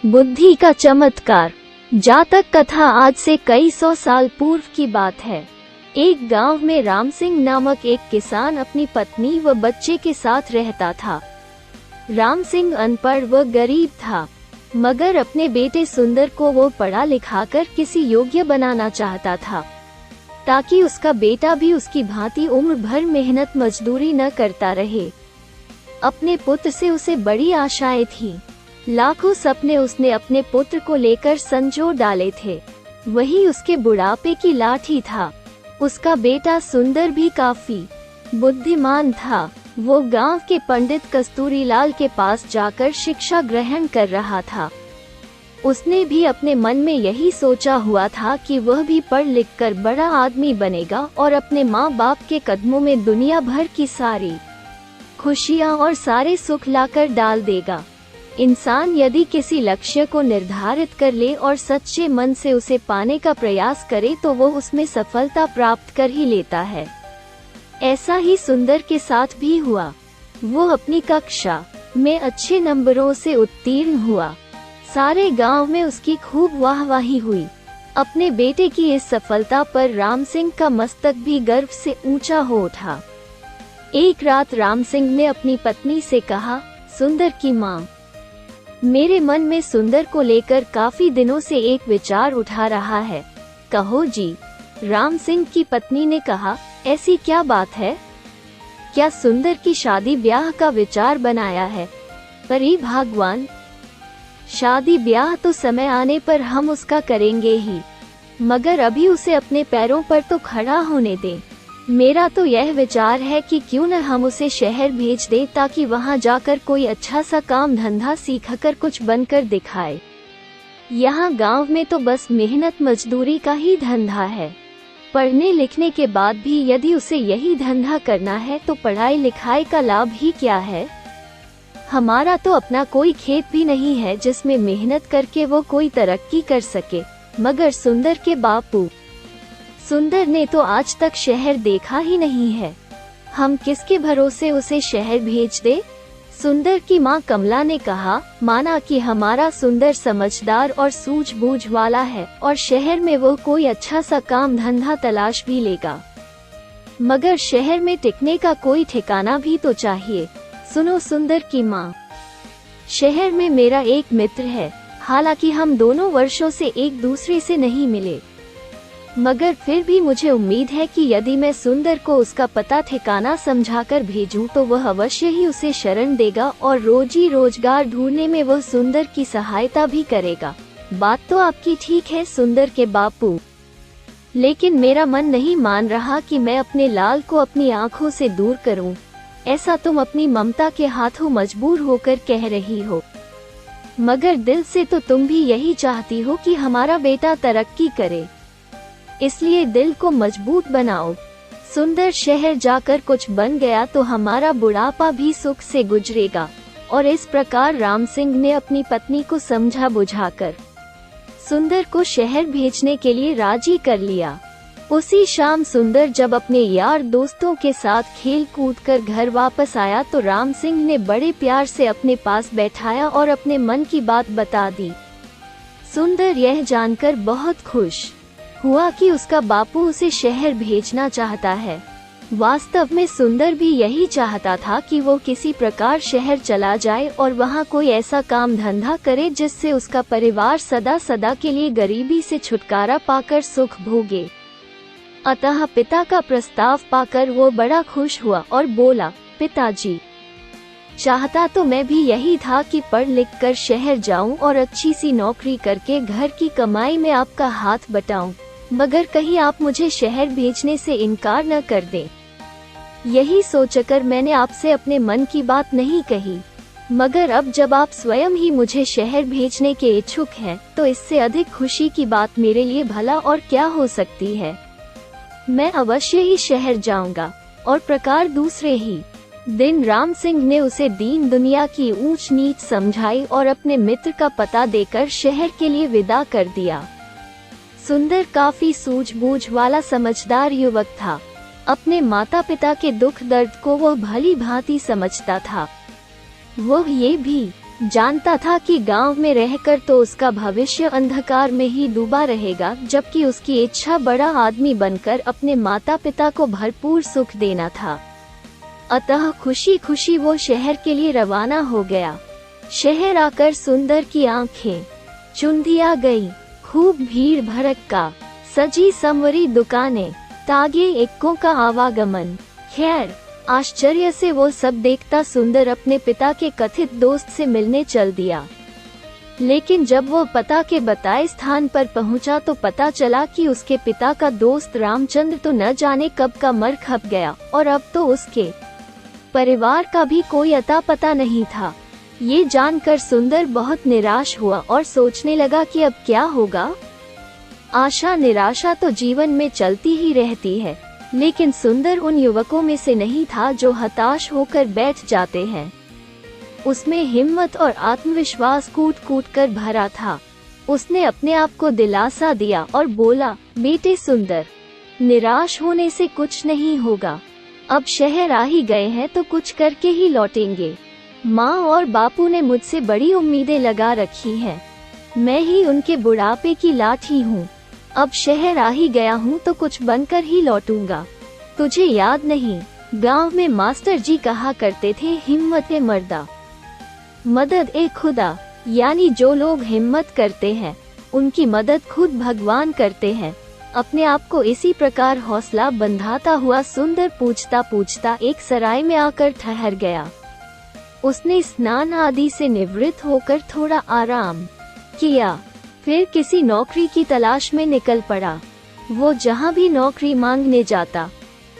बुद्धि का चमत्कार। जातक कथा आज से कई सौ साल पूर्व की बात है। एक गांव में राम सिंह नामक एक किसान अपनी पत्नी व बच्चे के साथ रहता था। राम सिंह अनपढ़ व गरीब था, मगर अपने बेटे सुंदर को वो पढ़ा लिखाकर किसी योग्य बनाना चाहता था, ताकि उसका बेटा भी उसकी भांति उम्र भर मेहनत मजदूरी न करता रहे। अपने पुत्र से उसे बड़ी आशाएं थीं। लाखों सपने उसने अपने पुत्र को लेकर संजो डाले थे। वही उसके बुढ़ापे की लाठी था। उसका बेटा सुंदर भी काफी बुद्धिमान था। वो गांव के पंडित कस्तूरीलाल के पास जाकर शिक्षा ग्रहण कर रहा था। उसने भी अपने मन में यही सोचा हुआ था कि वह भी पढ़ लिख कर बड़ा आदमी बनेगा और अपने माँ बाप के कदमों में दुनिया भर की सारी खुशियाँ और सारे सुख लाकर डाल देगा। इंसान यदि किसी लक्ष्य को निर्धारित कर ले और सच्चे मन से उसे पाने का प्रयास करे तो वो उसमें सफलता प्राप्त कर ही लेता है। ऐसा ही सुंदर के साथ भी हुआ। वो अपनी कक्षा में अच्छे नंबरों से उत्तीर्ण हुआ। सारे गांव में उसकी खूब वाहवाही हुई। अपने बेटे की इस सफलता पर राम सिंह का मस्तक भी गर्व से ऊंचा हो उठा। एक रात राम सिंह ने अपनी पत्नी से कहा, सुंदर की माँ, मेरे मन में सुंदर को लेकर काफी दिनों से एक विचार उठा रहा है। कहो जी। राम सिंह की पत्नी ने कहा, ऐसी क्या बात है? क्या सुंदर की शादी ब्याह का विचार बनाया है? परी भगवान, शादी ब्याह तो समय आने पर हम उसका करेंगे ही, मगर अभी उसे अपने पैरों पर तो खड़ा होने दें। मेरा तो यह विचार है कि क्यों न हम उसे शहर भेज दें, ताकि वहां जाकर कोई अच्छा सा काम धंधा सीखकर कुछ बनकर दिखाए। यहाँ गांव में तो बस मेहनत मजदूरी का ही धंधा है। पढ़ने लिखने के बाद भी यदि उसे यही धंधा करना है तो पढ़ाई लिखाई का लाभ ही क्या है? हमारा तो अपना कोई खेत भी नहीं है जिसमें मेहनत करके वो कोई तरक्की कर सके। मगर सुंदर के बापू, सुंदर ने तो आज तक शहर देखा ही नहीं है। हम किसके भरोसे उसे शहर भेज दे? सुंदर की माँ कमला ने कहा, माना कि हमारा सुंदर समझदार और सूझबूझ वाला है और शहर में वो कोई अच्छा सा काम धंधा तलाश भी लेगा, मगर शहर में टिकने का कोई ठिकाना भी तो चाहिए। सुनो सुंदर की माँ, शहर में मेरा एक मित्र है। हालांकि हम दोनों वर्षों से एक दूसरे से नहीं मिले, मगर फिर भी मुझे उम्मीद है कि यदि मैं सुंदर को उसका पता ठिकाना समझाकर भेजूं तो वह अवश्य ही उसे शरण देगा और रोजी रोजगार ढूंढने में वह सुंदर की सहायता भी करेगा। बात तो आपकी ठीक है सुंदर के बापू, लेकिन मेरा मन नहीं मान रहा कि मैं अपने लाल को अपनी आंखों से दूर करूं। ऐसा तुम अपनी ममता के हाथों मजबूर होकर कह रही हो, मगर दिल से तो तुम भी यही चाहती हो कि हमारा बेटा तरक्की करे। इसलिए दिल को मजबूत बनाओ। सुंदर शहर जाकर कुछ बन गया तो हमारा बुढ़ापा भी सुख से गुजरेगा। और इस प्रकार राम सिंह ने अपनी पत्नी को समझा बुझाकर सुंदर को शहर भेजने के लिए राजी कर लिया। उसी शाम सुंदर जब अपने यार दोस्तों के साथ खेल कूद कर घर वापस आया तो राम सिंह ने बड़े प्यार से अपने पास बैठाया और अपने मन की बात बता दी। सुंदर यह जानकर बहुत खुश हुआ कि उसका बापू उसे शहर भेजना चाहता है। वास्तव में सुंदर भी यही चाहता था कि वो किसी प्रकार शहर चला जाए और वहाँ कोई ऐसा काम धंधा करे जिससे उसका परिवार सदा सदा के लिए गरीबी से छुटकारा पाकर सुख भोगे। अतः पिता का प्रस्ताव पाकर वो बड़ा खुश हुआ और बोला, पिताजी, चाहता तो मैं भी यही था कि पढ़ लिख कर शहर जाऊं और अच्छी सी नौकरी करके घर की कमाई में आपका हाथ बटाऊं, मगर कहीं आप मुझे शहर भेजने से इनकार न कर दें। यही सोचकर मैंने आपसे अपने मन की बात नहीं कही, मगर अब जब आप स्वयं ही मुझे शहर भेजने के इच्छुक हैं, तो इससे अधिक खुशी की बात मेरे लिए भला और क्या हो सकती है। मैं अवश्य ही शहर जाऊंगा। और प्रकार दूसरे ही दिन राम सिंह ने उसे दीन दुनिया की ऊंच नीच समझाई और अपने मित्र का पता देकर शहर के लिए विदा कर दिया। सुंदर काफी सूझबूझ वाला समझदार युवक था। अपने माता पिता के दुख दर्द को वह भली भांति समझता था। वह ये भी जानता था कि गांव में रहकर तो उसका भविष्य अंधकार में ही डूबा रहेगा, जबकि उसकी इच्छा बड़ा आदमी बनकर अपने माता पिता को भरपूर सुख देना था। अतः खुशी खुशी वो शहर के लिए रवाना हो गया। शहर आकर सुंदर की आंखें चुंधिया गई। खूब भीड़ भड़क्का, सजी संवरी दुकानें, तागे एक्कों का आवागमन। खैर, आश्चर्य से वो सब देखता सुंदर अपने पिता के कथित दोस्त से मिलने चल दिया। लेकिन जब वो पिता के बताए स्थान पर पहुंचा तो पता चला कि उसके पिता का दोस्त रामचंद्र तो न जाने कब का मर खप गया और अब तो उसके परिवार का भी कोई अता पता नहीं था। ये जानकर सुंदर बहुत निराश हुआ और सोचने लगा कि अब क्या होगा। आशा निराशा तो जीवन में चलती ही रहती है, लेकिन सुंदर उन युवकों में से नहीं था जो हताश होकर बैठ जाते हैं। उसमें हिम्मत और आत्मविश्वास कूट कूट कर भरा था। उसने अपने आप को दिलासा दिया और बोला, बेटे सुंदर, निराश होने से कुछ नहीं होगा। अब शहर आ ही गए हैं तो कुछ करके ही लौटेंगे। माँ और बापू ने मुझसे बड़ी उम्मीदें लगा रखी हैं। मैं ही उनके बुढ़ापे की लाठी हूँ। अब शहर आ ही गया हूँ तो कुछ बनकर ही लौटूंगा। तुझे याद नहीं, गांव में मास्टर जी कहा करते थे, हिम्मत ए मर्दा, मदद ए खुदा। यानी जो लोग हिम्मत करते हैं उनकी मदद खुद भगवान करते हैं। अपने आप को इसी प्रकार हौसला बंधाता हुआ सुंदर पूछता पूछता एक सराय में आकर ठहर गया। उसने स्नान आदि से निवृत्त होकर थोड़ा आराम किया, फिर किसी नौकरी की तलाश में निकल पड़ा। वो जहाँ भी नौकरी मांगने जाता,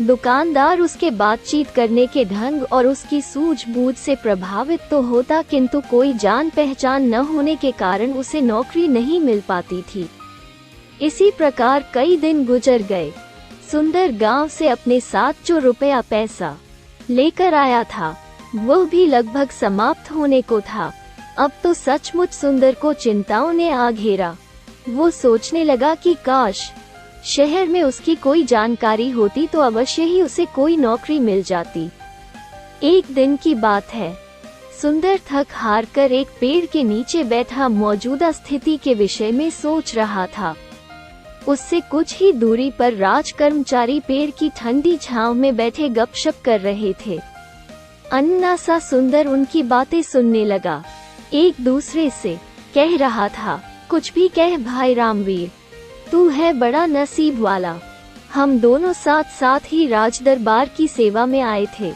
दुकानदार उसके बातचीत करने के ढंग और उसकी सूझबूझ से प्रभावित तो होता, किंतु कोई जान पहचान न होने के कारण उसे नौकरी नहीं मिल पाती थी। इसी प्रकार कई दिन गुजर गए। सुंदर गांव से अपने साथ जो रुपया पैसा लेकर आया था वह भी लगभग समाप्त होने को था। अब तो सचमुच सुंदर को चिंताओं ने आ घेरा। वो सोचने लगा कि काश शहर में उसकी कोई जानकारी होती तो अवश्य ही उसे कोई नौकरी मिल जाती। एक दिन की बात है, सुंदर थक हार कर एक पेड़ के नीचे बैठा मौजूदा स्थिति के विषय में सोच रहा था। उससे कुछ ही दूरी पर राज कर्मचारी पेड़ की ठंडी छांव में बैठे गपशप कर रहे थे। अन्ना सा सुंदर उनकी बातें सुनने लगा। एक दूसरे से कह रहा था, कुछ भी कह भाई रामवीर, तू है बड़ा नसीब वाला। हम दोनों साथ साथ ही राज दरबार की सेवा में आए थे,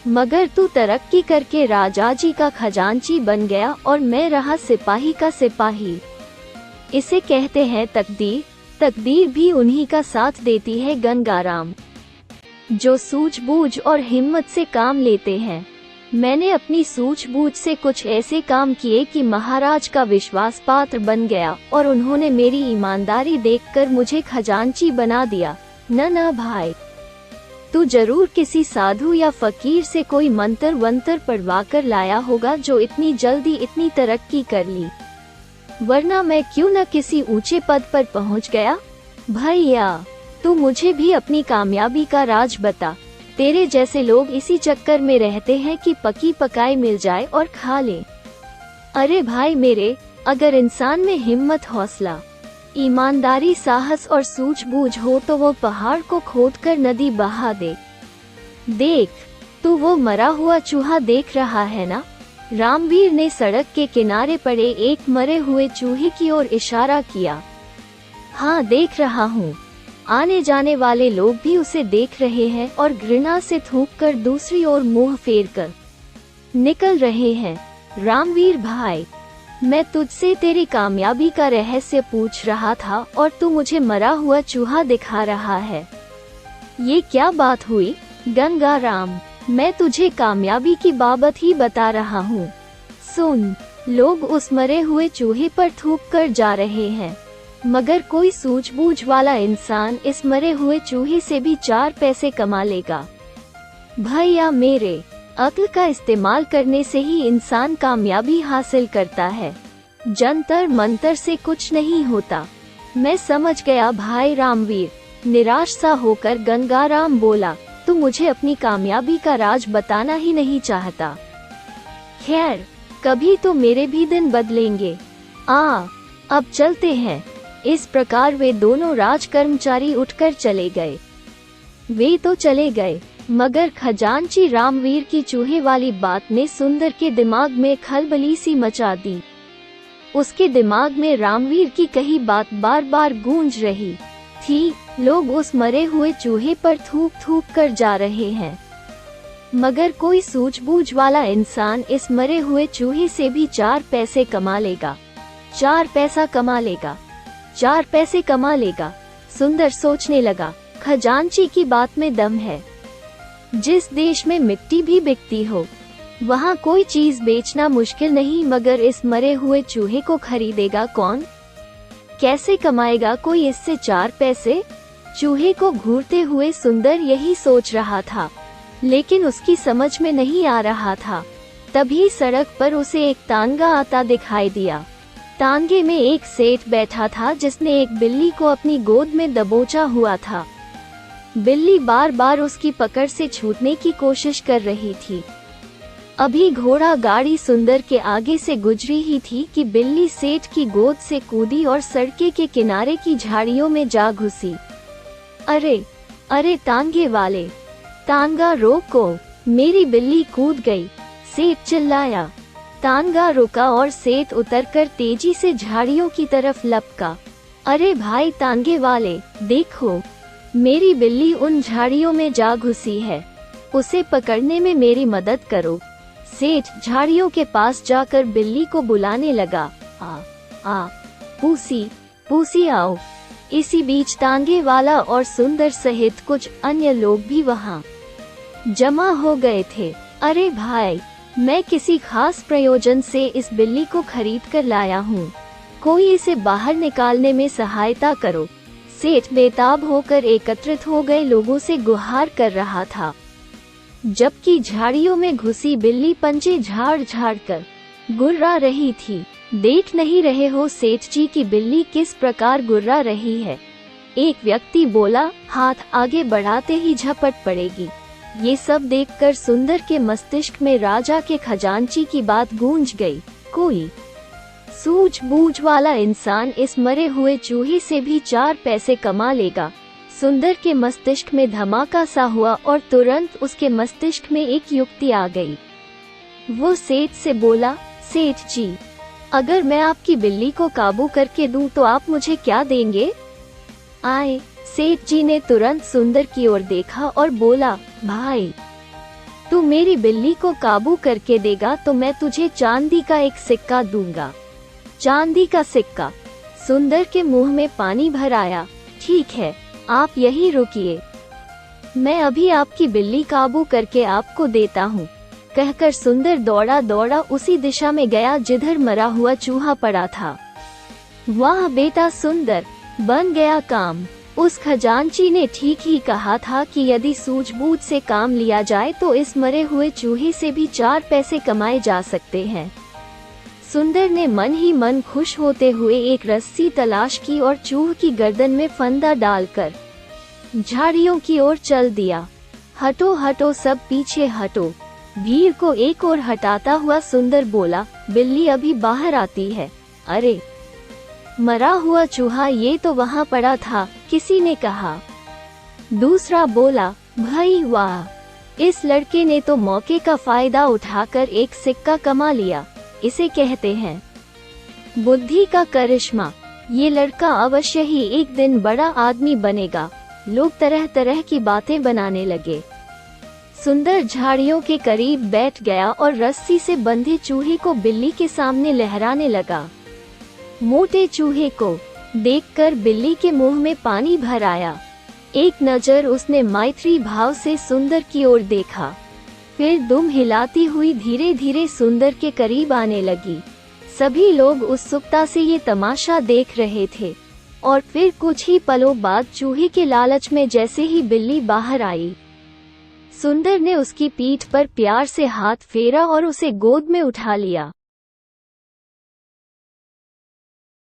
मगर तू तरक्की करके राजाजी का खजांची बन गया और मैं रहा सिपाही का सिपाही। इसे कहते हैं तकदीर। तकदीर भी उन्हीं का साथ देती है गंगाराम, जो सूझबूझ और हिम्मत से काम लेते हैं। मैंने अपनी सूझबूझ से कुछ ऐसे काम किए कि महाराज का विश्वास पात्र बन गया और उन्होंने मेरी ईमानदारी देखकर मुझे खजांची बना दिया। न भाई, तू जरूर किसी साधु या फकीर से कोई मंत्र वंत्र पढ़वा कर लाया होगा जो इतनी जल्दी इतनी तरक्की कर ली, वरना मैं क्यों न किसी ऊंचे पद पर पहुंच गया। भैया, तू मुझे भी अपनी कामयाबी का राज बता। तेरे जैसे लोग इसी चक्कर में रहते हैं कि पकी पकाई मिल जाए और खा ले। अरे भाई मेरे, अगर इंसान में हिम्मत, हौसला, ईमानदारी, साहस और सूझबूझ हो तो वो पहाड़ को खोदकर नदी बहा दे। देख, तू वो मरा हुआ चूहा देख रहा है ना? रामवीर ने सड़क के किनारे पड़े एक मरे हुए चूहे की ओर इशारा किया। हाँ, देख रहा हूँ। आने जाने वाले लोग भी उसे देख रहे हैं और घृणा से थूककर दूसरी ओर मुंह फेरकर निकल रहे हैं। रामवीर भाई, मैं तुझसे तेरी कामयाबी का रहस्य पूछ रहा था और तू मुझे मरा हुआ चूहा दिखा रहा है। ये क्या बात हुई गंगाराम? मैं तुझे कामयाबी की बाबत ही बता रहा हूँ। सुन, लोग उस मरे हुए चूहे पर थूक कर जा रहे हैं, मगर कोई सूझबूझ वाला इंसान इस मरे हुए चूहे से भी 4 पैसे कमा लेगा। भैया मेरे, अक्ल का इस्तेमाल करने से ही इंसान कामयाबी हासिल करता है। जंतर मंतर से कुछ नहीं होता। मैं समझ गया भाई रामवीर, निराश सा होकर गंगाराम बोला। तू मुझे अपनी कामयाबी का राज बताना ही नहीं चाहता। खैर, कभी तो मेरे भी दिन बदलेंगे। अब चलते हैं। इस प्रकार वे दोनों राज कर्मचारी उठकर चले गए। वे तो चले गए, मगर खजांची रामवीर की चूहे वाली बात ने सुंदर के दिमाग में खलबली सी मचा दी। उसके दिमाग में रामवीर की कही बात बार बार गूंज रही थी। लोग उस मरे हुए चूहे पर थूक थूक कर जा रहे हैं, मगर कोई सूझबूझ वाला इंसान इस मरे हुए चूहे से भी 4 पैसे कमा लेगा। 4 पैसा कमा लेगा, 4 पैसे कमा लेगा। सुंदर सोचने लगा, खजांची की बात में दम है। जिस देश में मिट्टी भी बिकती हो, वहाँ कोई चीज बेचना मुश्किल नहीं, मगर इस मरे हुए चूहे को खरीदेगा कौन? कैसे कमाएगा कोई इससे 4 पैसे? चूहे को घूरते हुए सुंदर यही सोच रहा था, लेकिन उसकी समझ में नहीं आ रहा था। तभी सड़क पर उसे एक तांगा आता दिखाई दिया। तांगे में एक सेठ बैठा था जिसने एक बिल्ली को अपनी गोद में दबोचा हुआ था। बिल्ली बार बार उसकी पकड़ से छूटने की कोशिश कर रही थी। अभी घोड़ा गाड़ी सुंदर के आगे से गुजरी ही थी कि बिल्ली सेठ की गोद से कूदी और सड़के के किनारे की झाड़ियों में जा घुसी। अरे अरे तांगे वाले, तांगा रोको, मेरी बिल्ली कूद गई, सेठ चिल्लाया। तांगा रुका और सेठ उतरकर तेजी से झाड़ियों की तरफ लपका। अरे भाई तांगे वाले, देखो, मेरी बिल्ली उन झाड़ियों में जा घुसी है, उसे पकड़ने में मेरी मदद करो। सेठ झाड़ियों के पास जाकर बिल्ली को बुलाने लगा। पूसी, पूसी आओ। इसी बीच तांगे वाला और सुंदर सहित कुछ अन्य लोग भी वहाँ जमा हो गए थे। अरे भाई, मैं किसी खास प्रयोजन से इस बिल्ली को खरीद कर लाया हूँ, कोई इसे बाहर निकालने में सहायता करो। सेठ बेताब होकर एकत्रित हो गए लोगों से गुहार कर रहा था, जबकि झाड़ियों में घुसी बिल्ली पंजे झाड़ झाड़ कर गुर्रा रही थी। देख नहीं रहे हो सेठ जी की बिल्ली किस प्रकार गुर्रा रही है? एक व्यक्ति बोला। हाथ आगे बढ़ाते ही झपट पड़ेगी। ये सब देखकर सुंदर के मस्तिष्क में राजा के खजांची की बात गूंज गई। कोई सूझबूझ वाला इंसान इस मरे हुए चूहे से भी 4 पैसे कमा लेगा। सुंदर के मस्तिष्क में धमाका सा हुआ और तुरंत उसके मस्तिष्क में एक युक्ति आ गई। वो सेठ से बोला, सेठ जी, अगर मैं आपकी बिल्ली को काबू करके दूं तो आप मुझे क्या देंगे? आए। सेठ जी ने तुरंत सुंदर की ओर देखा और बोला, भाई, तू मेरी बिल्ली को काबू करके देगा तो मैं तुझे चांदी का एक सिक्का दूंगा। चांदी का सिक्का? सुंदर के मुंह में पानी भर आया। ठीक है, आप यहीं रुकिए, मैं अभी आपकी बिल्ली काबू करके आपको देता हूँ। कहकर सुंदर दौड़ा दौड़ा उसी दिशा में गया जिधर मरा हुआ चूहा पड़ा था। वाह बेटा सुंदर, बन गया काम। उस खजांची ने ठीक ही कहा था कि यदि सूझबूझ से काम लिया जाए तो इस मरे हुए चूहे से भी 4 पैसे कमाए जा सकते हैं। सुंदर ने मन ही मन खुश होते हुए एक रस्सी तलाश की और चूहे की गर्दन में फंदा डालकर झाड़ियों की ओर चल दिया। हटो हटो सब पीछे हटो। भीड़ को एक ओर हटाता हुआ सुंदर बोला, बिल्ली अभी बाहर आती है। अरे, मरा हुआ चूहा ये तो वहाँ पड़ा था, किसी ने कहा। दूसरा बोला, भाई वाह, इस लड़के ने तो मौके का फायदा उठाकर एक सिक्का कमा लिया। इसे कहते हैं बुद्धि का करिश्मा। ये लड़का अवश्य ही एक दिन बड़ा आदमी बनेगा। लोग तरह तरह की बातें बनाने लगे। सुंदर झाड़ियों के करीब बैठ गया और रस्सी से बंधे चूहे को बिल्ली के सामने लहराने लगा। मोटे चूहे को देखकर बिल्ली के मुंह में पानी भर आया। एक नजर उसने मैत्री भाव से सुंदर की ओर देखा, फिर दुम हिलाती हुई धीरे धीरे सुंदर के करीब आने लगी। सभी लोग उत्सुकता से ये तमाशा देख रहे थे और फिर कुछ ही पलों बाद चूहे के लालच में जैसे ही बिल्ली बाहर आई, सुंदर ने उसकी पीठ पर प्यार से हाथ फेरा और उसे गोद में उठा लिया।